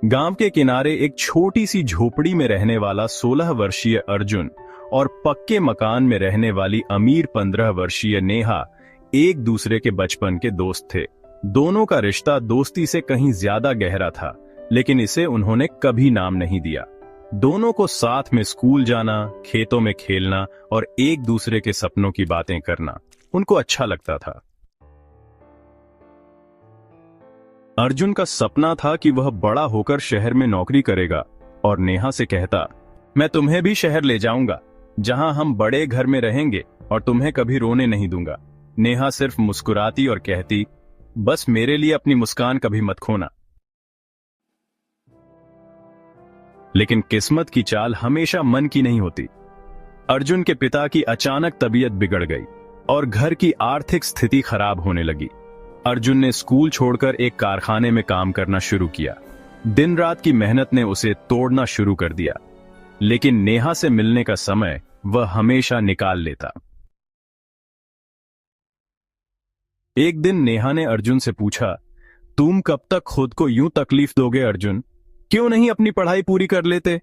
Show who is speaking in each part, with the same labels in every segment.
Speaker 1: गांव के किनारे एक छोटी सी झोपड़ी में रहने वाला 16 वर्षीय अर्जुन और पक्के मकान में रहने वाली अमीर 15 वर्षीय नेहा एक दूसरे के बचपन के दोस्त थे। दोनों का रिश्ता दोस्ती से कहीं ज्यादा गहरा था, लेकिन इसे उन्होंने कभी नाम नहीं दिया। दोनों को साथ में स्कूल जाना, खेतों में खेलना और एक दूसरे के सपनों की बातें करना उनको अच्छा लगता था। अर्जुन का सपना था कि वह बड़ा होकर शहर में नौकरी करेगा और नेहा से कहता, मैं तुम्हें भी शहर ले जाऊंगा जहां हम बड़े घर में रहेंगे और तुम्हें कभी रोने नहीं दूंगा। नेहा सिर्फ मुस्कुराती और कहती, बस मेरे लिए अपनी मुस्कान कभी मत खोना। लेकिन किस्मत की चाल हमेशा मन की नहीं होती। अर्जुन के पिता की अचानक तबीयत बिगड़ गई और घर की आर्थिक स्थिति खराब होने लगी। अर्जुन ने स्कूल छोड़कर एक कारखाने में काम करना शुरू किया। दिन रात की मेहनत ने उसे तोड़ना शुरू कर दिया, लेकिन नेहा से मिलने का समय वह हमेशा निकाल लेता। एक दिन नेहा ने अर्जुन से पूछा, तुम कब तक खुद को यूं तकलीफ दोगे अर्जुन? क्यों नहीं अपनी पढ़ाई पूरी कर लेते?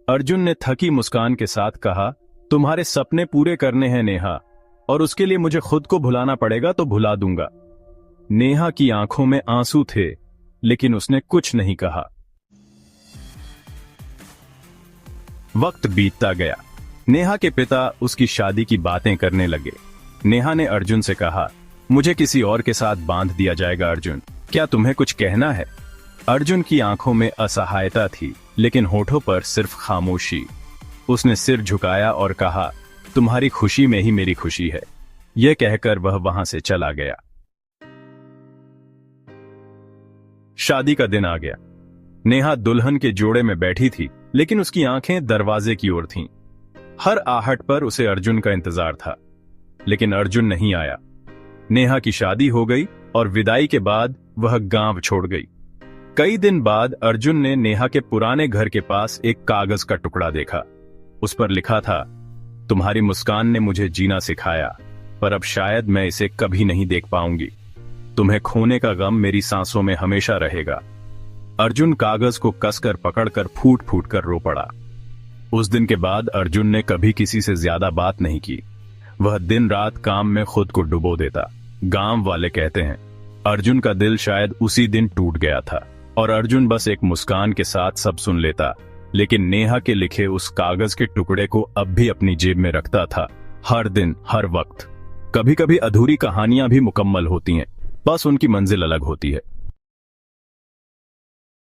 Speaker 1: अर्जुन ने थकी मुस्कान के साथ कहा, तुम्हारे सपने पूरे करने हैं नेहा, और उसके लिए मुझे खुद को भुलाना पड़ेगा तो भुला दूंगा। नेहा की आंखों में आंसू थे, लेकिन उसने कुछ नहीं कहा। वक्त बीतता गया। नेहा के पिता उसकी शादी की बातें करने लगे। नेहा ने अर्जुन से कहा, मुझे किसी और के साथ बांध दिया जाएगा अर्जुन, क्या तुम्हें कुछ कहना है? अर्जुन की आंखों में असहायता थी, लेकिन होठों पर सिर्फ खामोशी। उसने सिर झुकाया और कहा, तुम्हारी खुशी में ही मेरी खुशी है। यह कहकर वह वहां से चला गया। शादी का दिन आ गया। नेहा दुल्हन के जोड़े में बैठी थी, लेकिन उसकी आंखें दरवाजे की ओर थीं। हर आहट पर उसे अर्जुन का इंतजार था, लेकिन अर्जुन नहीं आया। नेहा की शादी हो गई और विदाई के बाद वह गांव छोड़ गई। कई दिन बाद अर्जुन ने नेहा के पुराने घर के पास एक कागज का टुकड़ा देखा। उस पर लिखा था, तुम्हारी मुस्कान ने मुझे जीना सिखाया, पर अब शायद मैं इसे कभी नहीं देख पाऊंगी। तुम्हें खोने का गम मेरी सांसों में हमेशा रहेगा। अर्जुन कागज को कसकर पकड़कर फूट फूट कर रो पड़ा। उस दिन के बाद अर्जुन ने कभी किसी से ज्यादा बात नहीं की। वह दिन रात काम में खुद को डुबो देता। गांव वाले कहते हैं, अर्जुन का दिल शायद उसी दिन टूट गया था और अर्जुन बस एक मुस्कान के साथ सब सुन लेता। लेकिन नेहा के लिखे उस कागज के टुकड़े को अब भी अपनी जेब में रखता था, हर दिन हर वक्त। कभी कभी अधूरी कहानियां भी मुकम्मल होती हैं, बस उनकी मंजिल अलग होती है।